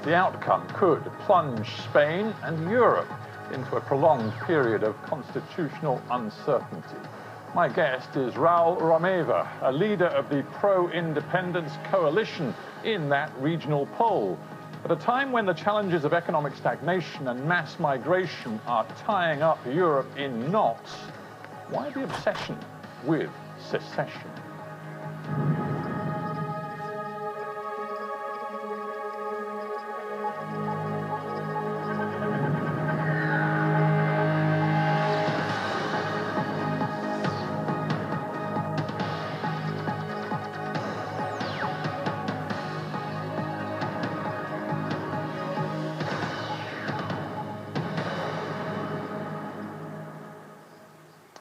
The outcome could plunge Spain and Europe into a prolonged period of constitutional uncertainty. My guest is Raül Romeva, a leader of the pro-independence coalition in that regional pole. At a time when the challenges of economic stagnation and mass migration are tying up Europe in knots, why the obsession with secession?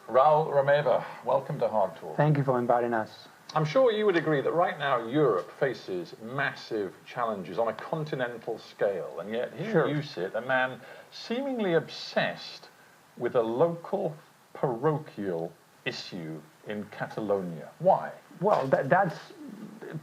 Raül Romeva, welcome to Hard Talk. Thank you for inviting us. I'm sure you would agree that right now Europe faces massive challenges on a continental scale, and yet here you sit, a man seemingly obsessed with a local parochial issue in Catalonia. Why? Well, that's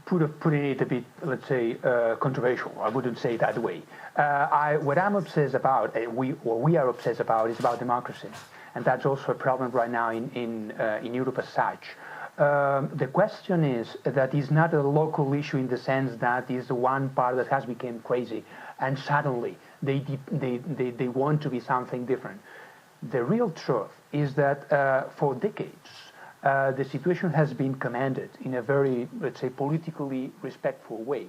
putting it a bit, let's say, controversial. I wouldn't say it that way. What I'm obsessed about, we are obsessed about, is about democracy. And that's also a problem right now in Europe as such. The question is that it's not a local issue in the sense that is one part that has become crazy and suddenly they want to be something different. The real truth is that for decades the situation has been commanded in a very, let's say, politically respectful way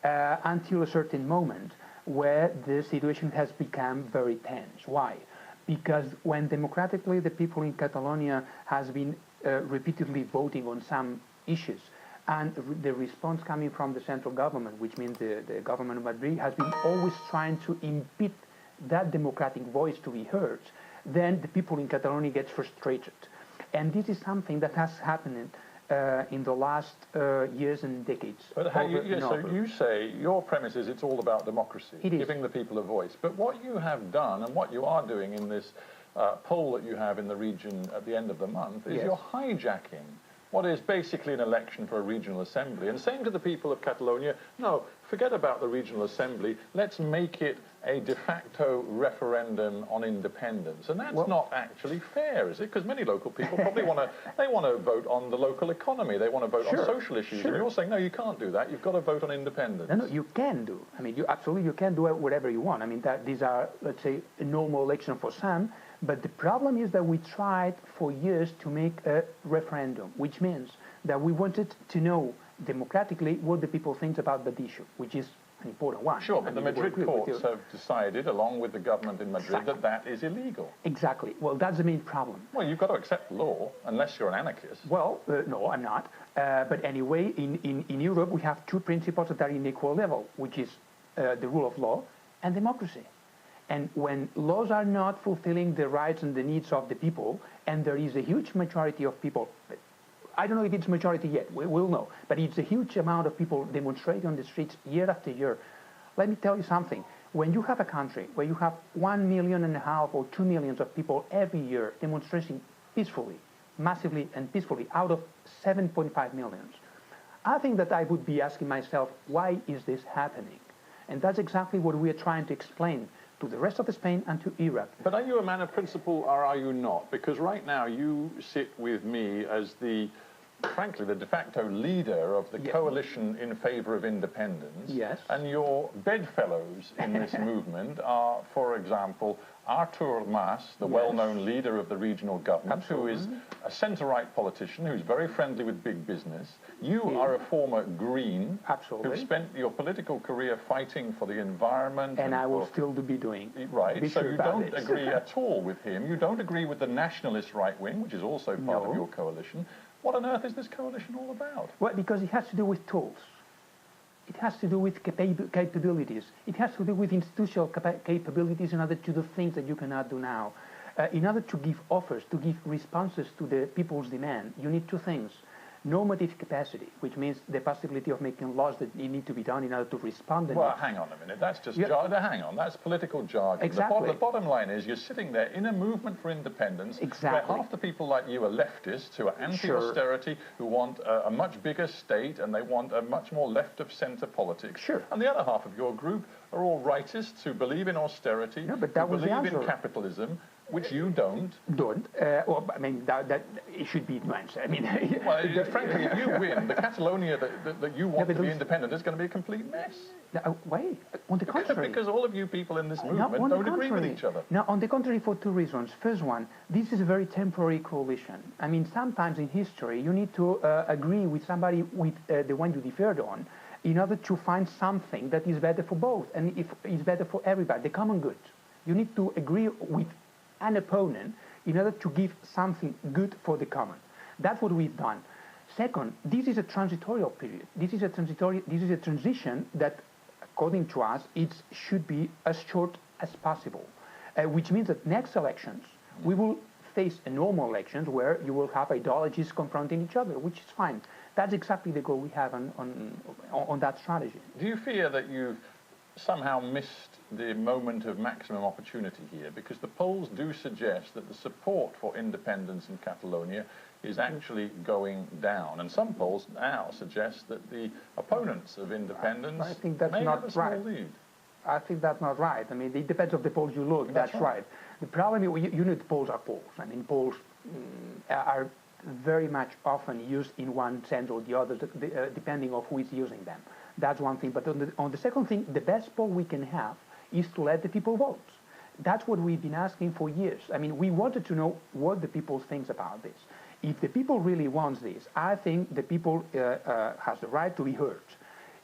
until a certain moment where the situation has become very tense. Why? Because when democratically the people in Catalonia has been repeatedly voting on some issues, and the response coming from the central government, which means the government of Madrid, has been always trying to impede that democratic voice to be heard, then the people in Catalonia get frustrated. And this is something that has happened in the last years and decades. But so you say your premise is it's all about democracy, giving the people a voice. But what you have done and what you are doing in this poll that you have in the region at the end of the month is you're hijacking what is basically an election for a regional assembly and saying to the people of Catalonia, no, forget about the regional assembly, let's make it a de facto referendum on independence. And that's not actually fair, is it? Because many local people probably want to vote on the local economy, they want to vote on social issues, and you're saying, no, you can't do that, you've got to vote on independence. No, you can do. I mean, you can do whatever you want. I mean, these are, let's say, a normal election for some, but the problem is that we tried for years to make a referendum, which means that we wanted to know democratically what the people think about that issue, which is an important one. Sure, but the Madrid courts have decided, along with the government in Madrid, that is illegal. Exactly. Well, that's the main problem. Well, you've got to accept law, unless you're an anarchist. Well, no, I'm not. But anyway, in Europe, we have two principles that are in equal level, which is the rule of law and democracy. And when laws are not fulfilling the rights and the needs of the people, and there is a huge majority of people, I don't know if it's majority yet, we'll know, but it's a huge amount of people demonstrating on the streets year after year. Let me tell you something. When you have a country where you have 1.5 million or 2 million of people every year demonstrating peacefully, massively and peacefully out of 7.5 million, I think that I would be asking myself, why is this happening? And that's exactly what we are trying to explain to the rest of Spain and to Europe. But are you a man of principle or are you not? Because right now you sit with me as frankly, the de facto leader of the coalition in favor of independence. Yes. And your bedfellows in this movement are, for example, Artur Mas, the well-known leader of the regional government, who is a centre-right politician who's very friendly with big business. You are a former Green, who've spent your political career fighting for the environment. And I will still be doing. Right, so you don't agree at all with him. You don't agree with the nationalist right wing, which is also part of your coalition. What on earth is this coalition all about? Well, because it has to do with tools. It has to do with capabilities. It has to do with institutional capabilities in order to do things that you cannot do now. In order to give offers, to give responses to the people's demand, you need two things. normative capacity, which means the possibility of making laws that need to be done in order to respond. Well, hang on a minute. That's just hang on. That's political jargon. Exactly. The bottom line is you're sitting there in a movement for independence where half the people like you are leftists who are anti-austerity, who want a much bigger state and they want a much more left-of-centre politics. Sure. And the other half of your group are all rightists who believe in austerity, no, but that who believe in capitalism, which you don't. Well, I mean, that it should be nuanced. I mean, well, frankly, if you win, the Catalonia that you want to be independent is going to be a complete mess. No, wait, on the contrary. Because all of you people in this movement don't agree with each other. No, on the contrary, for two reasons. First one, this is a very temporary coalition. I mean, sometimes in history, you need to agree with somebody with the one you differed on in order to find something that is better for both, and if it's better for everybody, the common good. You need to agree with an opponent in order to give something good for the common. That's what we've done. Second, this is a transitorial period. This is a transition that, according to us, it should be as short as possible, which means that next elections, we will face a normal elections where you will have ideologies confronting each other, which is fine. That's exactly the goal we have on that strategy. Do you fear that you've somehow missed the moment of maximum opportunity here? Because the polls do suggest that the support for independence in Catalonia is actually going down. And some polls now suggest that the opponents of independence I think that's may not have a small right. lead. I think that's not right. I mean, it depends on the polls you look. That's right. The problem is, you know, the polls are polls. I mean, polls are very much often used in one sense or the other, depending on who is using them. That's one thing. But on the second thing, the best poll we can have is to let the people vote. That's what we've been asking for years. I mean, we wanted to know what the people think about this. If the people really want this, I think the people has the right to be heard.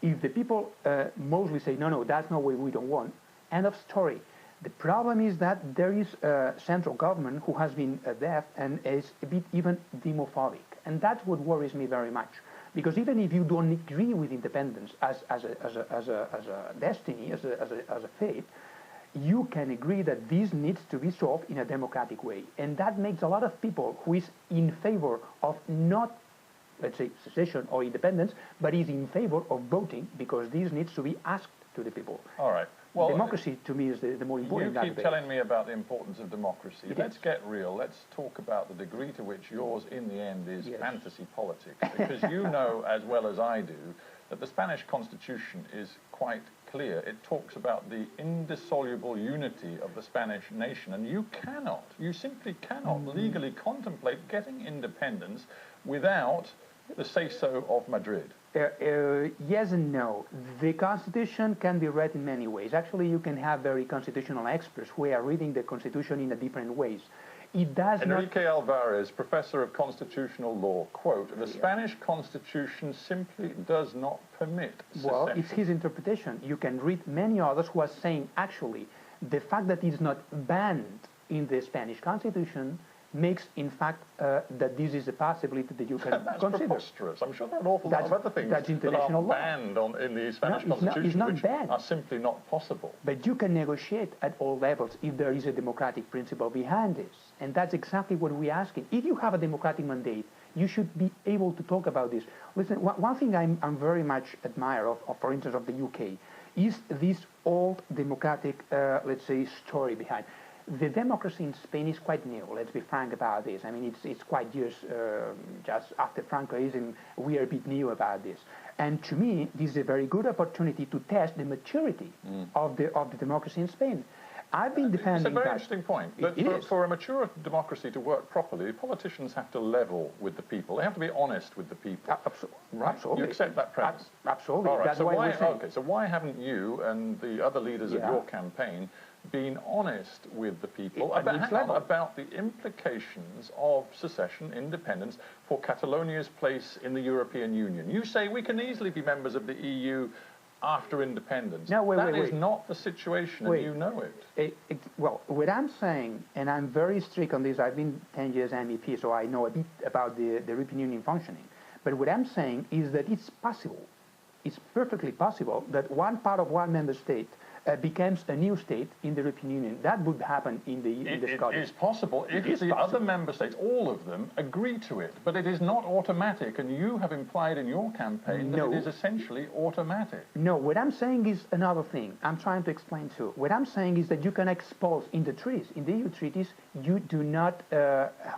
If the people mostly say, no, that's not what we don't want, end of story. The problem is that there is a central government who has been deaf and is a bit even demophobic. And that's what worries me very much. Because even if you don't agree with independence as a destiny, as a fate, you can agree that this needs to be solved in a democratic way. And that makes a lot of people who is in favor of not, let's say, secession or independence, but is in favor of voting because this needs to be asked to the people. All right. Well, democracy, to me, is the more important. You keep telling me about the importance of democracy. Let's get real. Let's talk about the degree to which yours, in the end, is fantasy politics. Because you know, as well as I do, that the Spanish Constitution is quite clear. It talks about the indissoluble unity of the Spanish nation. And you simply cannot legally contemplate getting independence without the say-so of Madrid. Yes and no. The Constitution can be read in many ways. Actually, you can have very constitutional experts who are reading the Constitution in different ways. It does Enrique Alvarez, professor of constitutional law, quote, the Spanish Constitution simply does not permit secession. Well, it's his interpretation. You can read many others who are saying, actually, the fact that it's not banned in the Spanish Constitution makes, in fact, that this is a possibility that you can that's consider. Preposterous. I'm sure there are an awful lot of other things that are banned in the Spanish Constitution which are simply not possible. But you can negotiate at all levels if there is a democratic principle behind this. And that's exactly what we're asking. If you have a democratic mandate, you should be able to talk about this. Listen, one thing I'm very much admire of, for instance, of the UK, is this old democratic, let's say, story behind. The democracy in Spain is quite new, let's be frank about this. I mean, it's quite years, just after Francoism, we are a bit new about this. And to me, this is a very good opportunity to test the maturity of the democracy in Spain. I've been defending It's a very interesting point. But for a mature democracy to work properly, politicians have to level with the people. They have to be honest with the people. Right? Absolutely. You accept that premise? Absolutely. All right. That's so why haven't you and the other leaders of your campaign been honest with the people about the implications of secession, independence, for Catalonia's place in the European Union? You say we can easily be members of the EU after independence. No, that is not the situation, and you know it. Well, what I'm saying, and I'm very strict on this, I've been 10 years MEP, so I know a bit about the European Union functioning. But what I'm saying is that it's possible, it's perfectly possible that one part of one member state becomes a new state in the European Union. That would happen in the Scottish. It is possible if the other member states, all of them, agree to it. But it is not automatic, and you have implied in your campaign that it is essentially automatic. No, what I'm saying is another thing. I'm trying to explain too. What I'm saying is that you can expulse in the treaties, in the EU treaties, you do not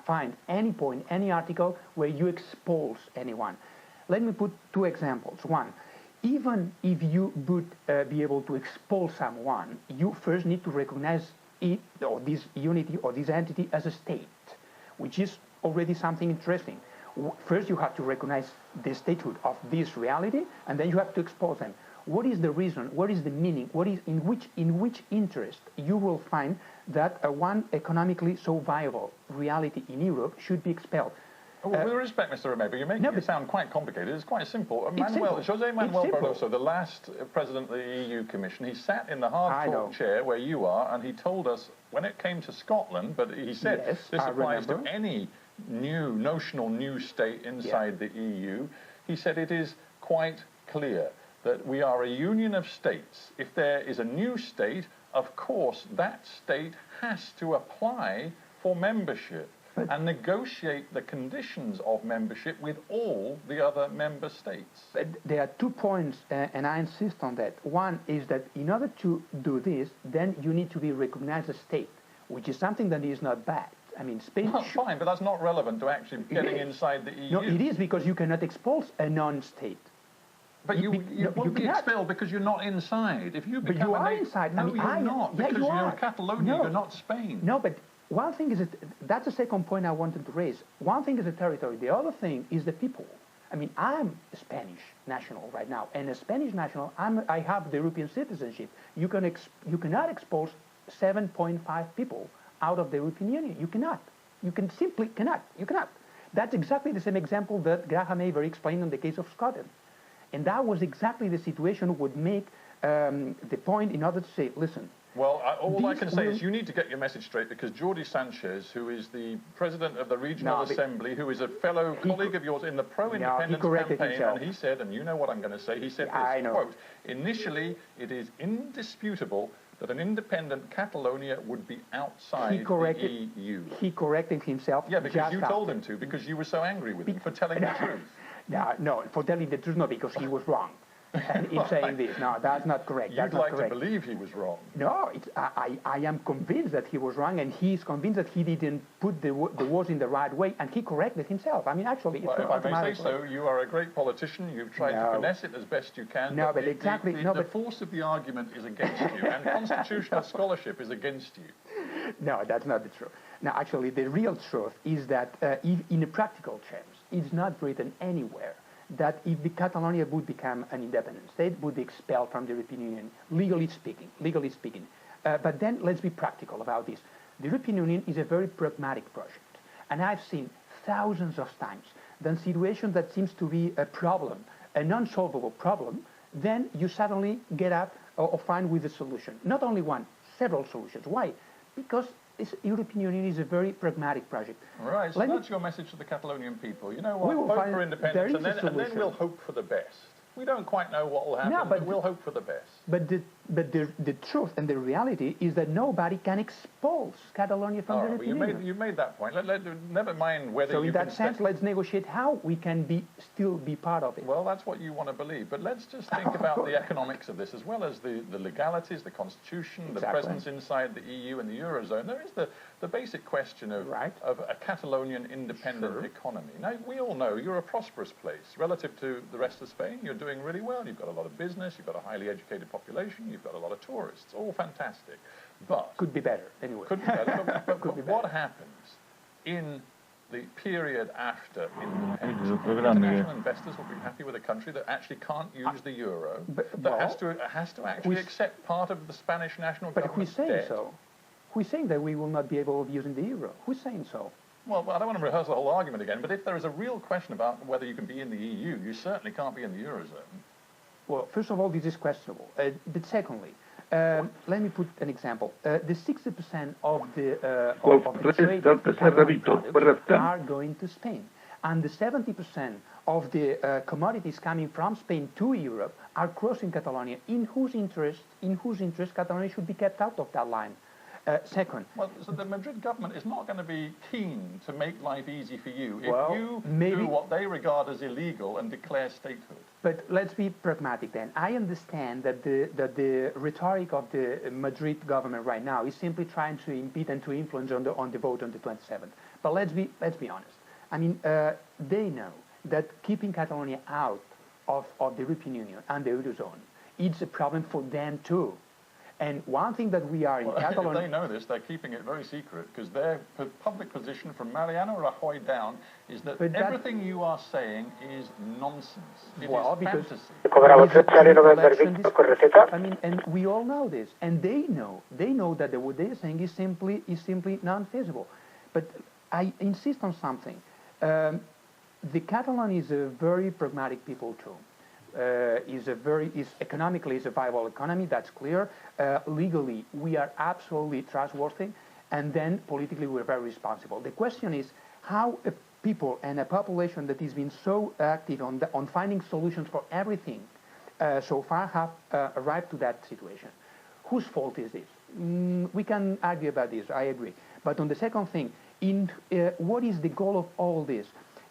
find any point, any article where you expulse anyone. Let me put two examples. One, even if you would be able to expel someone, you first need to recognize it, or this unity or this entity as a state, which is already something interesting. First, you have to recognize the statehood of this reality, and then you have to expose them. What is the reason? What is the meaning? What is in which interest you will find that one economically so viable reality in Europe should be expelled? Well, with respect, Mr. Romeva, you're making it sound quite complicated. It's quite simple. José Manuel Barroso, the last president of the EU Commission, he sat in the Hardtalk chair where you are, and he told us when it came to Scotland, but he said this applies to any notional new state inside the EU. He said it is quite clear that we are a union of states. If there is a new state, of course, that state has to apply for membership and negotiate the conditions of membership with all the other member states. But there are 2 points, and I insist on that. One is that in order to do this, then you need to be recognized as a state, which is something that is not bad. I mean, Spain... Well, fine, but that's not relevant to actually getting inside the EU. No, it is, because you cannot expulse a non-state. But you won't be expelled because you're not inside. If you become but you are inside. No, you're not, because you're Catalonia, you're not Spain. No, but one thing is that's the second point I wanted to raise. One thing is the territory. The other thing is the people. I mean, I'm a Spanish national right now, and a Spanish national, I have the European citizenship. You cannot expulse 7.5 people out of the European Union. You cannot. You can simply cannot. You cannot. That's exactly the same example that Graham Avery explained in the case of Scotland. And that was exactly the situation would make the point in order to say, listen. Well, all I can say is you need to get your message straight, because Jordi Sanchez, who is the president of the Regional Assembly, who is a fellow colleague of yours in the pro-independence campaign, and he said, and you know what I'm going to say, he said this, quote, initially it is indisputable that an independent Catalonia would be outside the EU. He corrected himself. Yeah, because you told him to, because you were so angry with him for telling the truth. No, for telling the truth, no, because he was wrong. And in saying this, no, that's not correct. You'd like to believe he was wrong. No, I am convinced that he was wrong, and he's convinced that he didn't put the words in the right way, and he corrected himself. I mean, actually, it's well, if I may say so, you are a great politician. You've tried to finesse it as best you can. No, but exactly. The force of the argument is against you, and constitutional scholarship is against you. No, that's not the truth. Now, actually, the real truth is that in a practical terms, it's not written anywhere that if the Catalonia would become an independent state, would be expelled from the European Union, legally speaking. But then let's be practical about this. The European Union is a very pragmatic project. And I've seen thousands of times the situation that seems to be a problem, an unsolvable problem, then you suddenly get up or find with a solution. Not only one, several solutions. Why? Because this European Union is a very pragmatic project. Right, so that's your message to the Catalonian people. You know what, vote for independence, and then we'll hope for the best. We don't quite know what will happen, but we'll hope for the best. But the truth and the reality is that nobody can expulse Catalonia from the European Union. You made that point. Never mind whether you can... So in that sense, let's negotiate how we can still be part of it. Well, that's what you want to believe. But let's just think about the economics of this, as well as the legalities, the constitution, the presence inside the EU and the Eurozone. There is the basic question of a Catalonian independent economy. Now, we all know you're a prosperous place. Relative to the rest of Spain, you're doing really well. You've got a lot of business, you've got a highly educated population, you've got a lot of tourists. All fantastic. But could be better anyway. Could be better. But what happens in the period after independence? International investors will be happy with a country that actually can't use the euro, that has to actually accept part of the Spanish national government's debt. But who's saying so? Who's saying that we will not be able of using the euro? Who's saying so? Well, I don't want to rehearse the whole argument again, but if there is a real question about whether you can be in the EU, you certainly can't be in the Eurozone. Well, first of all, this is questionable. But secondly, let me put an example. The 60% of the trade products are going to Spain, and the 70% of the commodities coming from Spain to Europe are crossing Catalonia. In whose interest Catalonia should be kept out of that line? Second, well, so the Madrid government is not going to be keen to make life easy for you if you do what they regard as illegal and declare statehood. But let's be pragmatic then. I understand that the rhetoric of the Madrid government right now is simply trying to impede and to influence on the vote on the 27th. But let's be honest. I mean, they know that keeping Catalonia out of the European Union and the Eurozone, it's a problem for them too. And one thing that we are in Catalonia... If they know this, they're keeping it very secret, because their public position from Mariano Rajoy down is that everything you are saying is nonsense. It is fantasy. I mean, and we all know this, and they know that what they're saying is simply non-feasible. But I insist on something. The Catalan is a very pragmatic people too. Economically is a viable economy, that's clear. Legally, we are absolutely trustworthy, and then politically we're very responsible. The question is how a people and a population that has been so active on finding solutions for everything so far have arrived to that situation. Whose fault is this? We can argue about this, I agree. But on the second thing, what is the goal of all this?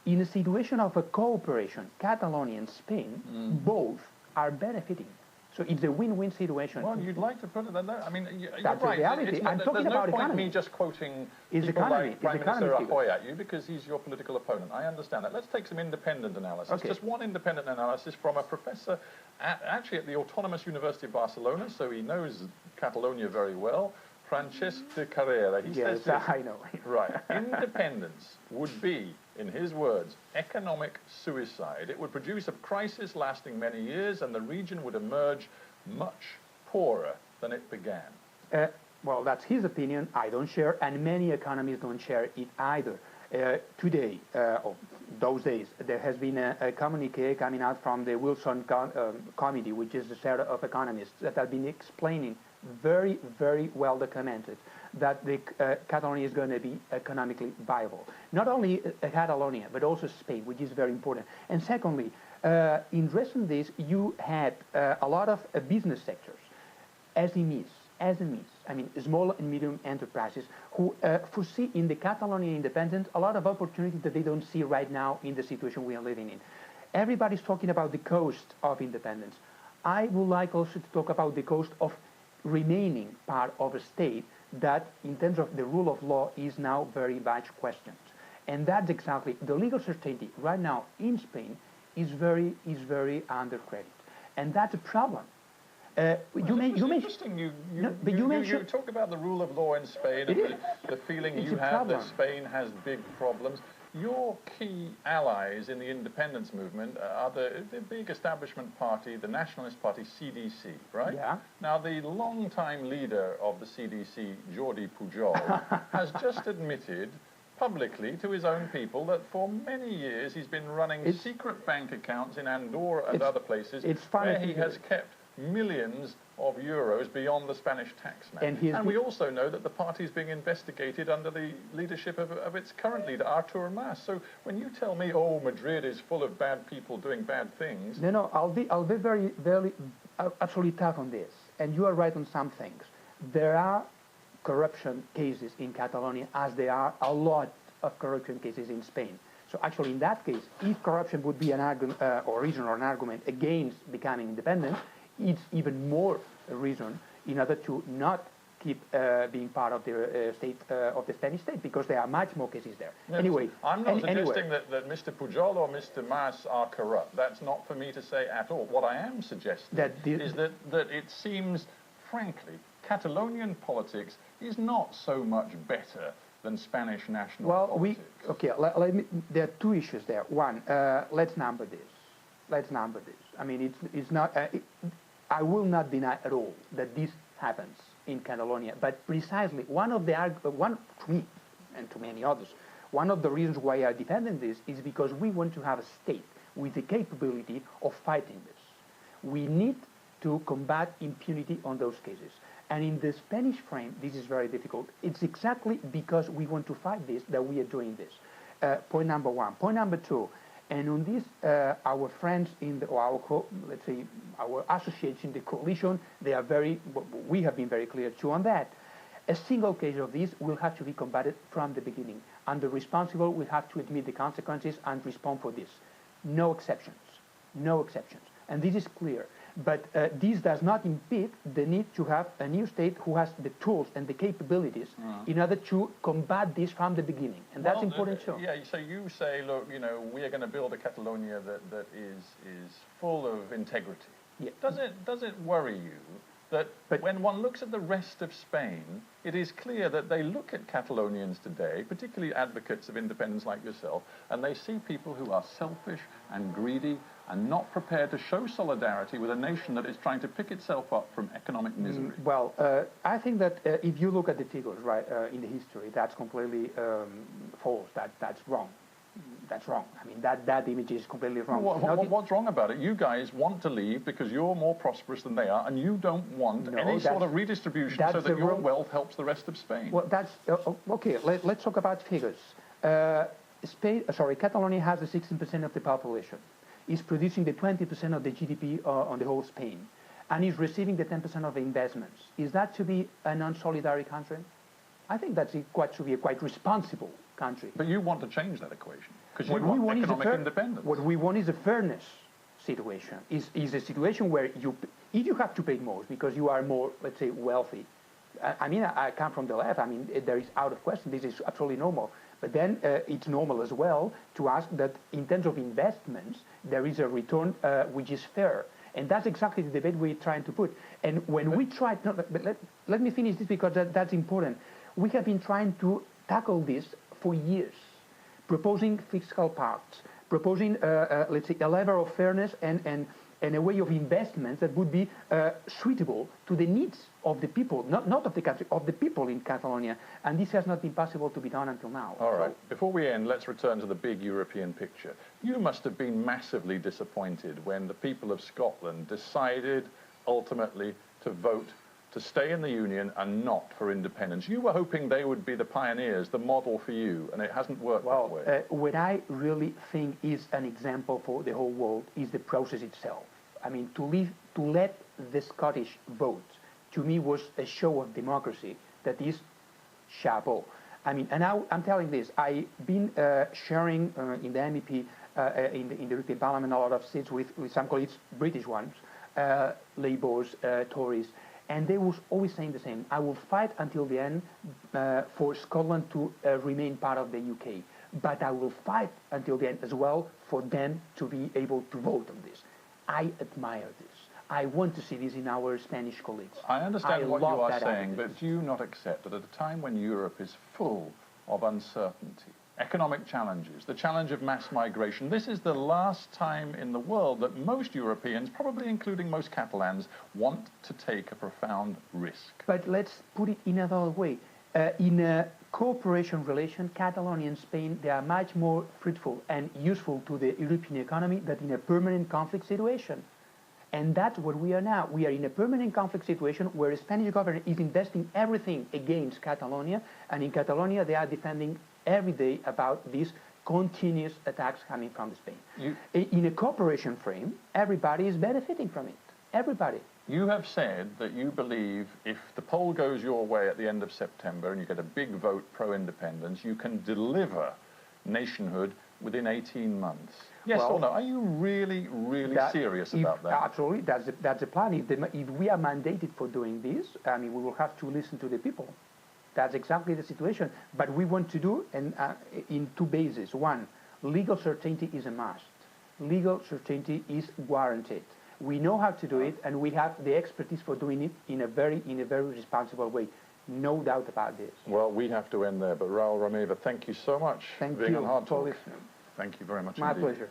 In a situation of a cooperation, Catalonia and Spain, both are benefiting. So it's a win-win situation. Well, you'd like to put it that way. I mean, you're that's right. Reality. I'm talking about There's no point economy. me just quoting Is people economy. like Prime Minister Rajoy at you because he's your political opponent. I understand that. Let's take some independent analysis. Okay. Just one independent analysis from a professor actually at the Autonomous University of Barcelona, so he knows Catalonia very well, Francesc de Carrera. He says this, I know. Right. Independence would be, in his words, economic suicide. It would produce a crisis lasting many years, and the region would emerge much poorer than it began. Well, that's his opinion. I don't share, and many economists don't share it either. Today, or those days, there has been a communiqué coming out from the Wilson Committee, which is the set of economists that have been explaining very, very well documented that the Catalonia is going to be economically viable. Not only Catalonia, but also Spain, which is very important. And secondly, in recent days, you had a lot of business sectors, SMEs, I mean, small and medium enterprises, who foresee in the Catalonian independence a lot of opportunity that they don't see right now in the situation we are living in. Everybody's talking about the cost of independence. I would like also to talk about the cost of remaining part of a state that, in terms of the rule of law, is now very much questioned. And that's exactly the legal certainty right now in Spain is very under credit, and that's a problem. Interesting. You talk about the rule of law in Spain and the feeling you have that Spain has big problems. Your key allies in the independence movement are the big establishment party, the Nationalist Party, CDC, right? Yeah. Now, the longtime leader of the CDC, Jordi Pujol, has just admitted publicly to his own people that for many years he's been running secret bank accounts in Andorra and other places where he has kept millions of euros beyond the Spanish taxman. And we also know that the party is being investigated under the leadership of its current leader, Artur Mas. So when you tell me, oh, Madrid is full of bad people doing bad things... No, I'll be very absolutely tough on this. And you are right on some things. There are corruption cases in Catalonia, as there are a lot of corruption cases in Spain. So actually, in that case, if corruption would be an argument or reason or an argument against becoming independent, it's even more a reason in order to not keep being part of the state of the Spanish state, because there are much more cases there. No, anyway, I'm not suggesting that Mr. Pujol or Mr. Mas are corrupt. That's not for me to say at all. What I am suggesting is that it seems, frankly, Catalonian politics is not so much better than Spanish national politics. There are two issues there. One, let's number this. I mean, it's not. I will not deny at all that this happens in Catalonia. But precisely to me and to many others, one of the reasons why I are defending this is because we want to have a state with the capability of fighting this. We need to combat impunity on those cases. And in the Spanish frame, this is very difficult. It's exactly because we want to fight this that we are doing this. Point number one. Point number two, And on this, our friends in the, or our, let's say, our associates in the coalition, we have been very clear too on that. A single case of this will have to be combated from the beginning, and the responsible will have to admit the consequences and respond for this. No exceptions, no exceptions. And this is clear. But this does not impede the need to have a new state who has the tools and the capabilities in order to combat this from the beginning. And that's important too. Yeah, so you say, look, you know, we are going to build a Catalonia that is full of integrity. Yeah. Does it worry you that when one looks at the rest of Spain, it is clear that they look at Catalonians today, particularly advocates of independence like yourself, and they see people who are selfish and greedy and not prepared to show solidarity with a nation that is trying to pick itself up from economic misery? Well, I think that if you look at the figures, right, in the history, that's completely false. That's wrong. That's wrong. I mean, that image is completely wrong. What's wrong about it? You guys want to leave because you're more prosperous than they are, and you don't want any sort of redistribution so that your wealth helps the rest of Spain. Well, that's okay. Let's talk about figures. Catalonia has the 16% of the population. Is producing the 20% of the GDP on the whole Spain, and is receiving the 10% of the investments. Is that to be a non-solidary country? I think that should be a quite responsible country. But you want to change that equation because you want economic independence. What we want is a fairness situation. Is a situation where if you have to pay more because you are more, let's say, wealthy. I mean, I come from the left. I mean, there is out of question. This is absolutely normal. But then it's normal as well to ask that in terms of investments, there is a return which is fair. And that's exactly the debate we're trying to put. And when we try, let me finish this because that's important. We have been trying to tackle this for years, proposing fiscal pacts, proposing, let's say, a level of fairness and a way of investments that would be suitable to the needs of the people, not of the country, of the people in Catalonia. And this has not been possible to be done until now. All right. Before we end, let's return to the big European picture. You must have been massively disappointed when the people of Scotland decided ultimately to vote to stay in the Union and not for independence. You were hoping they would be the pioneers, the model for you, and it hasn't worked that way. What I really think is an example for the whole world is the process itself. I mean, to let the Scottish vote, to me, was a show of democracy that is chapeau. I mean, and now I'm telling this, I've been sharing in the MEP, in the European Parliament, a lot of seats with some colleagues, British ones, Labours, Tories, and they was always saying the same. I will fight until the end for Scotland to remain part of the UK, but I will fight until the end as well for them to be able to vote on this. I admire this. I want to see this in our Spanish colleagues. I understand what you are saying, but do you not accept that at a time when Europe is full of uncertainty, economic challenges, the challenge of mass migration, this is the last time in the world that most Europeans, probably including most Catalans, want to take a profound risk? But let's put it in another way. In a cooperation relation, Catalonia and Spain, they are much more fruitful and useful to the European economy than in a permanent conflict situation. And that's what we are now. We are in a permanent conflict situation where the Spanish government is investing everything against Catalonia, and in Catalonia they are defending every day about these continuous attacks coming from Spain. In a cooperation frame, everybody is benefiting from it. Everybody. You have said that you believe if the poll goes your way at the end of September and you get a big vote pro-independence, you can deliver nationhood within 18 months. Yes or no? Are you really, really serious about that? Absolutely. That's the plan. If we are mandated for doing this, I mean, we will have to listen to the people. That's exactly the situation. But we want to do in two bases. One, legal certainty is a must. Legal certainty is guaranteed. We know how to do it, and we have the expertise for doing it in a very responsible way. No doubt about this. Well, we have to end there. But Raül Romeva, thank you so much for being on Hardtalk. Thank you very much indeed. My pleasure.